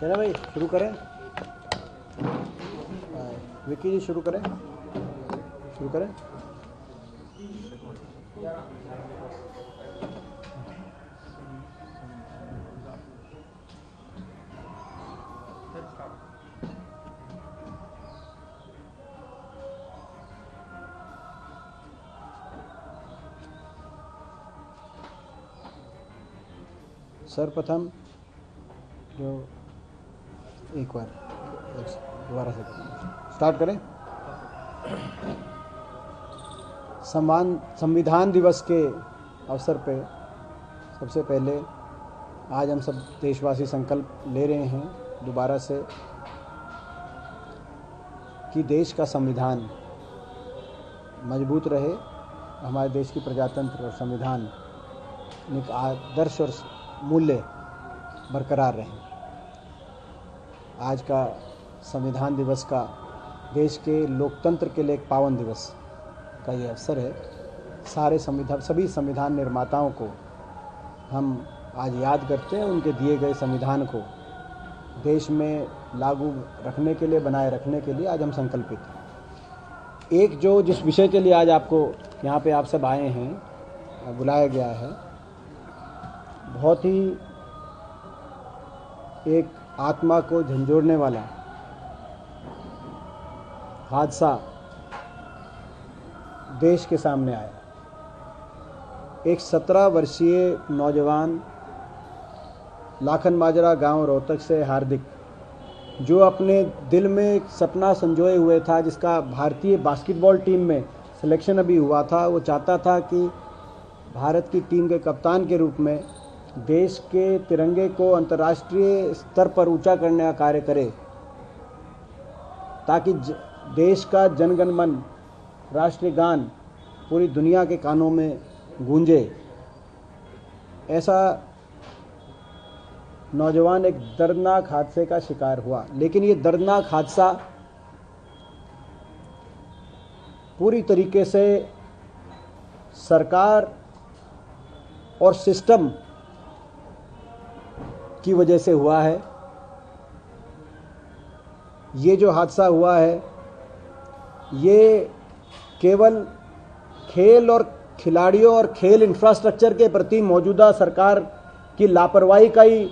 चले भाई शुरू करें। विक्की जी शुरू करें। सर्वप्रथम जो एक बार दोबारा से स्टार्ट करें। संविधान दिवस के अवसर पे सबसे पहले आज हम सब देशवासी संकल्प ले रहे हैं दोबारा से कि देश का संविधान मजबूत रहे, हमारे देश की प्रजातंत्र और संविधान एक आदर्श और मूल्य बरकरार रहें। आज का संविधान दिवस का देश के लोकतंत्र के लिए एक पावन दिवस का ये अवसर है। सभी संविधान निर्माताओं को हम आज याद करते हैं, उनके दिए गए संविधान को देश में लागू रखने के लिए, बनाए रखने के लिए आज हम संकल्पित हैं। एक जो जिस विषय के लिए आज आपको यहाँ पे आप सब आए हैं, बुलाया गया है, बहुत ही एक आत्मा को झंझोड़ने वाला हादसा देश के सामने आया। एक 17 वर्षीय नौजवान लाखन माजरा गांव रोहतक से हार्दिक, जो अपने दिल में एक सपना संजोए हुए था, जिसका भारतीय बास्केटबॉल टीम में सिलेक्शन अभी हुआ था। वो चाहता था कि भारत की टीम के कप्तान के रूप में देश के तिरंगे को अंतर्राष्ट्रीय स्तर पर ऊंचा करने का कार्य करे, ताकि देश का जनगण मन राष्ट्रीय गान पूरी दुनिया के कानों में गूंजे। ऐसा नौजवान एक दर्दनाक हादसे का शिकार हुआ। लेकिन ये दर्दनाक हादसा पूरी तरीके से सरकार और सिस्टम की वजह से हुआ है। ये जो हादसा हुआ है, ये केवल खेल और खिलाड़ियों और खेल इंफ्रास्ट्रक्चर के प्रति मौजूदा सरकार की लापरवाही का ही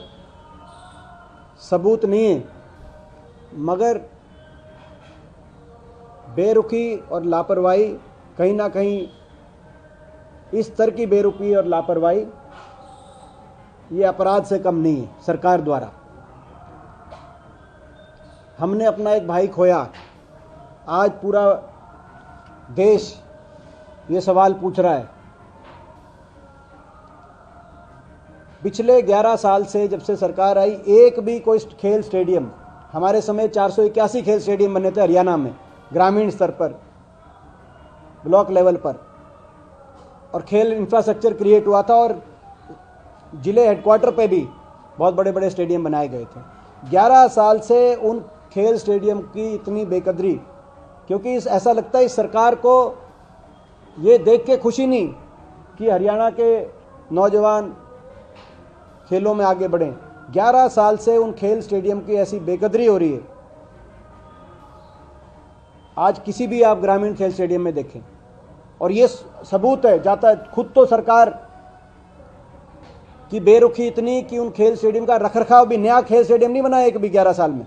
सबूत नहीं है, मगर बेरुखी और लापरवाही, कहीं ना कहीं इस स्तर की बेरुखी और लापरवाही ये अपराध से कम नहीं है। सरकार द्वारा हमने अपना एक भाई खोया। आज पूरा देश ये सवाल पूछ रहा है। पिछले 11 साल से जब से सरकार आई, एक भी कोई खेल स्टेडियम, हमारे समय 481 खेल स्टेडियम बने थे हरियाणा में, ग्रामीण स्तर पर, ब्लॉक लेवल पर, और खेल इंफ्रास्ट्रक्चर क्रिएट हुआ था और जिले हेडक्वार्टर पे भी बहुत बड़े बड़े स्टेडियम बनाए गए थे। 11 साल से उन खेल स्टेडियम की इतनी बेकदरी, क्योंकि ऐसा लगता है इस सरकार को ये देख के खुशी नहीं कि हरियाणा के नौजवान खेलों में आगे बढ़ें। 11 साल से उन खेल स्टेडियम की ऐसी बेकदरी हो रही है। आज किसी भी आप ग्रामीण खेल स्टेडियम में देखें, और ये सबूत है जाता खुद तो सरकार की बेरुखी इतनी कि उन खेल स्टेडियम का रखरखाव भी, नया खेल स्टेडियम नहीं बनाया कभी 11 साल में,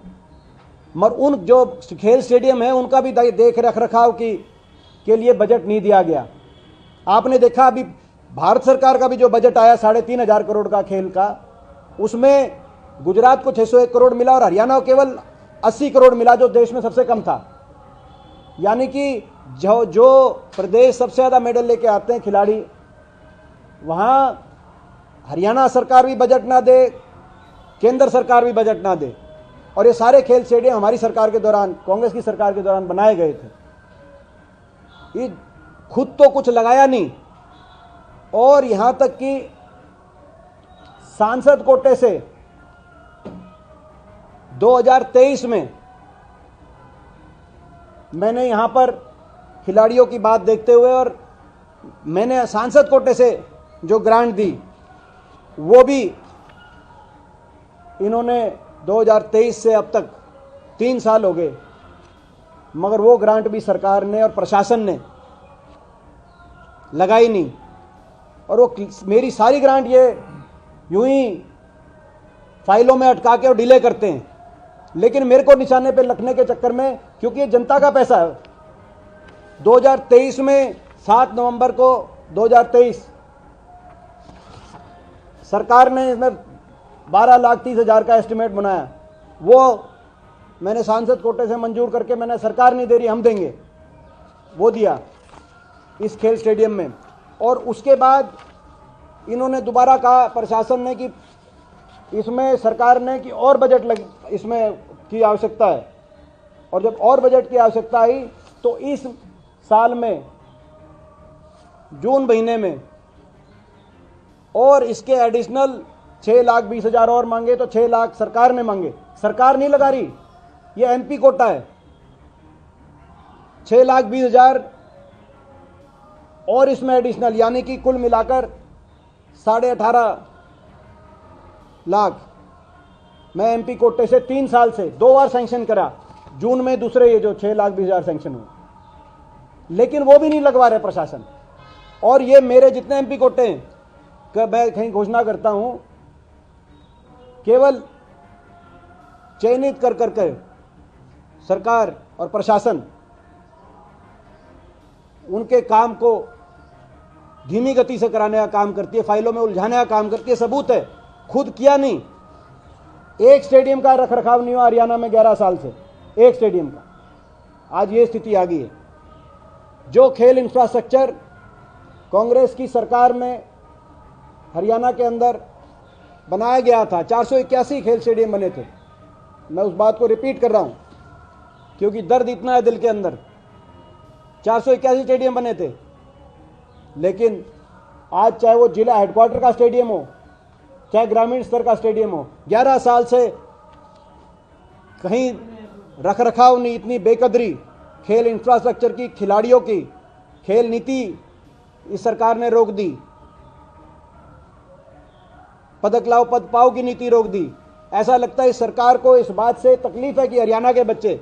मगर उन जो खेल स्टेडियम है उनका भी देख रखरखाव के लिए बजट नहीं दिया गया। आपने देखा अभी भारत सरकार का भी जो बजट आया 3,500 करोड़ का खेल का, उसमें गुजरात को 601 करोड़ मिला और हरियाणा को केवल 80 करोड़ मिला, जो देश में सबसे कम था। यानी कि जो प्रदेश सबसे ज़्यादा मेडल लेके आते हैं खिलाड़ी, वहाँ हरियाणा सरकार भी बजट ना दे, केंद्र सरकार भी बजट ना दे, और ये सारे खेल स्टेडियम हमारी सरकार के दौरान, कांग्रेस की सरकार के दौरान बनाए गए थे। ये खुद तो कुछ लगाया नहीं, और यहाँ तक कि सांसद कोटे से 2023 में मैंने यहाँ पर खिलाड़ियों की बात देखते हुए, और मैंने सांसद कोटे से जो ग्रांट दी वो भी इन्होंने 2023 से अब तक 3 साल हो गए, मगर वो ग्रांट भी सरकार ने और प्रशासन ने लगाई नहीं। और वो मेरी सारी ग्रांट ये यूं ही फाइलों में अटका के और डिले करते हैं, लेकिन मेरे को निशाने पे रखने के चक्कर में, क्योंकि ये जनता का पैसा है। 2023 में 7 नवंबर को 2023 सरकार ने इसमें 12,30,000 का एस्टिमेट बनाया। वो मैंने सांसद कोटे से मंजूर करके, मैंने सरकार नहीं दे रही हम देंगे, वो दिया इस खेल स्टेडियम में। और उसके बाद इन्होंने दोबारा कहा प्रशासन ने कि इसमें सरकार ने कि और बजट इसमें की आवश्यकता है। और जब और बजट की आवश्यकता आई तो इस साल में जून महीने में और इसके एडिशनल 6,20,000 और मांगे, तो 6 लाख सरकार ने मांगे। सरकार नहीं लगा रही, ये एमपी कोटा है। 6,20,000 और इसमें एडिशनल, यानी कि कुल मिलाकर 18.5 लाख मैं एमपी कोटे से 3 साल से 2 बार सैंक्शन करा। जून में दूसरे ये जो 6,20,000 सैंक्शन हुए, लेकिन वो भी नहीं लगवा रहे प्रशासन। और ये मेरे जितने एमपी कोटे हैं, मैं कहीं घोषणा करता हूं, केवल चयनित कर करके सरकार और प्रशासन उनके काम को धीमी गति से कराने का काम करती है, फाइलों में उलझाने का काम करती है। सबूत है, खुद किया नहीं। एक स्टेडियम का रखरखाव नहीं हुआ हरियाणा में 11 साल से, एक स्टेडियम का। आज ये स्थिति आ गई है। जो खेल इंफ्रास्ट्रक्चर कांग्रेस की सरकार में हरियाणा के अंदर बनाया गया था, 481 खेल स्टेडियम बने थे। मैं उस बात को रिपीट कर रहा हूं क्योंकि दर्द इतना है दिल के अंदर। 481 स्टेडियम बने थे, लेकिन आज चाहे वो जिला हेडक्वार्टर का स्टेडियम हो, चाहे ग्रामीण स्तर का स्टेडियम हो, 11 साल से कहीं रखरखाव नहीं। इतनी बेकदरी खेल इंफ्रास्ट्रक्चर की, खिलाड़ियों की, खेल नीति इस सरकार ने रोक दी। पदक लाओ पद पाओ की नीति रोक दी। ऐसा लगता है इस सरकार को इस बात से तकलीफ है कि हरियाणा के बच्चे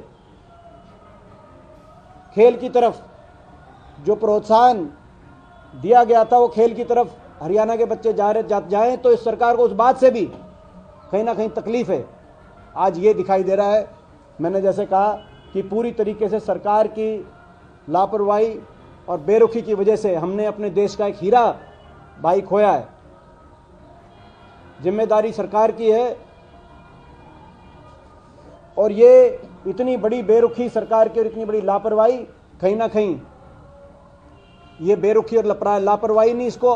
खेल की तरफ जो प्रोत्साहन दिया गया था, वो खेल की तरफ हरियाणा के बच्चे जाएं, तो इस सरकार को उस बात से भी कहीं ना कहीं तकलीफ है। आज ये दिखाई दे रहा है, मैंने जैसे कहा कि पूरी तरीके से सरकार की लापरवाही और बेरुखी की वजह से हमने अपने देश का एक हीरा भाई खोया है। जिम्मेदारी सरकार की है, और ये इतनी बड़ी बेरुखी सरकार की और इतनी बड़ी लापरवाही, कहीं ना कहीं ये बेरुखी और लापरवाही नहीं, इसको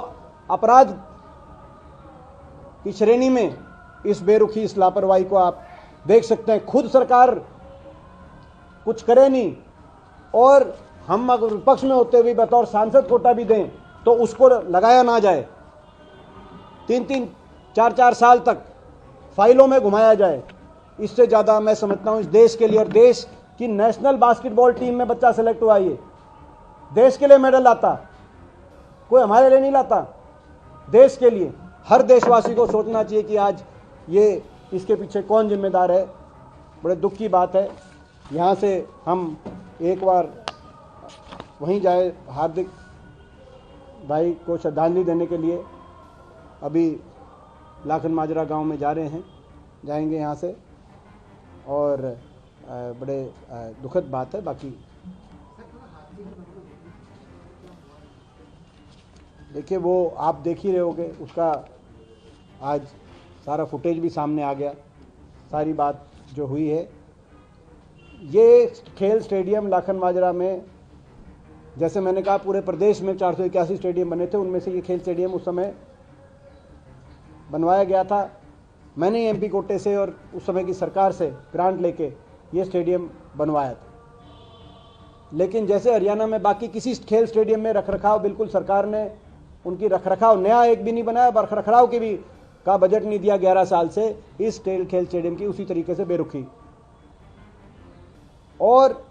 अपराध की श्रेणी में इस बेरुखी, इस लापरवाही को आप देख सकते हैं। खुद सरकार कुछ करे नहीं, और हम अगर विपक्ष में होते हुए बतौर सांसद कोटा भी दें तो उसको लगाया ना जाए। 3-3, 4-4 साल तक फाइलों में घुमाया जाए। इससे ज़्यादा मैं समझता हूँ इस देश के लिए, और देश की नेशनल बास्केटबॉल टीम में बच्चा सेलेक्ट हुआ, ये देश के लिए मेडल लाता, कोई हमारे लिए नहीं लाता, देश के लिए। हर देशवासी को सोचना चाहिए कि आज ये इसके पीछे कौन जिम्मेदार है। बड़े दुख की बात है। यहाँ से हम एक बार वहीं जाए, हार्दिक भाई को श्रद्धांजलि देने के लिए अभी लाखन माजरा गांव में जा रहे हैं, जाएंगे यहाँ से, और बड़े दुखद बात है। बाकी देखिए, वो आप देख ही रहे होगे, उसका आज सारा फुटेज भी सामने आ गया, सारी बात जो हुई है। ये खेल स्टेडियम लाखन माजरा में, जैसे मैंने कहा, पूरे प्रदेश में 481 स्टेडियम बने थे, उनमें से ये खेल स्टेडियम उस समय बनवाया गया था। मैंने एमपी कोटे से और उस समय की सरकार से ग्रांट लेके ये स्टेडियम बनवाया था। लेकिन जैसे हरियाणा में बाकी किसी खेल स्टेडियम में रखरखाव, बिल्कुल सरकार ने उनकी रखरखाव, नया एक भी नहीं बनाया, रखरखाव की भी का बजट नहीं दिया 11 साल से। इस खेल स्टेडियम की उसी तरीके से बेरुखी, और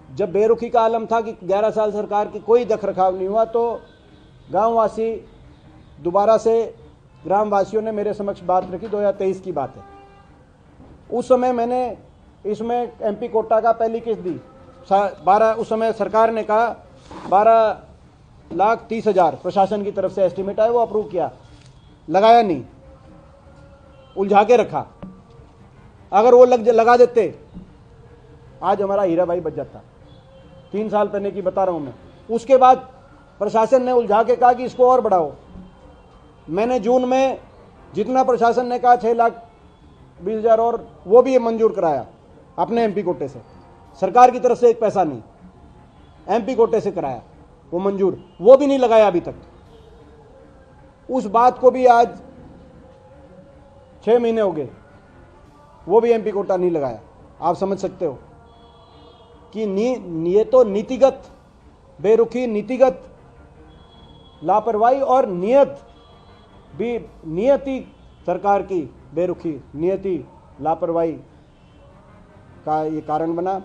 जब बेरुखी का आलम था कि 11 साल सरकार की कोई रखरखाव नहीं हुआ, तो गांववासी दोबारा से, ग्रामवासियों ने मेरे समक्ष बात रखी। 2023 की बात है, उस समय मैंने इसमें एमपी कोटा का पहली किस्त दी 12, उस समय सरकार ने कहा 12,30,000 प्रशासन की तरफ से एस्टीमेट आया, वो अप्रूव किया, लगाया नहीं, उलझा के रखा। अगर वो लगा देते आज हमारा हीरा भाई बच जाता। 3 साल पहले की बता रहा हूं मैं। उसके बाद प्रशासन ने उलझा के कहा कि इसको और बढ़ाओ। मैंने जून में जितना प्रशासन ने कहा 6,20,000 और वो भी मंजूर कराया अपने एमपी कोटे से, सरकार की तरफ से एक पैसा नहीं, एमपी कोटे से कराया, वो मंजूर, वो भी नहीं लगाया अभी तक। उस बात को भी आज 6 महीने हो गए, वो भी एमपी कोटा नहीं लगाया। आप समझ सकते हो कि ये तो नीतिगत बेरुखी, नीतिगत लापरवाही और नियति सरकार की बेरुखी, नियति लापरवाही का ये कारण बना।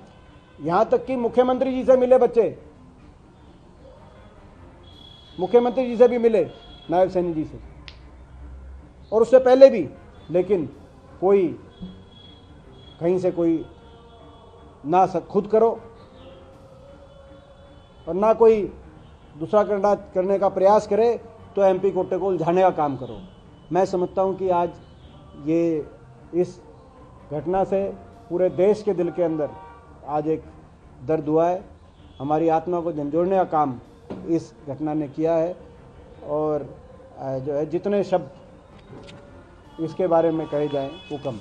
यहां तक कि मुख्यमंत्री जी से मिले बच्चे, मुख्यमंत्री जी से भी मिले, नायब सैनी जी से, और उससे पहले भी, लेकिन कोई कहीं से कोई ना खुद करो और ना कोई दूसरा करने का प्रयास करे तो एमपी कोटे को उलझाने का काम करो। मैं समझता हूं कि आज ये इस घटना से पूरे देश के दिल के अंदर आज एक दर्द हुआ है। हमारी आत्मा को झंझोड़ने का काम इस घटना ने किया है और जो है जितने शब्द इसके बारे में कहे जाएं वो कम।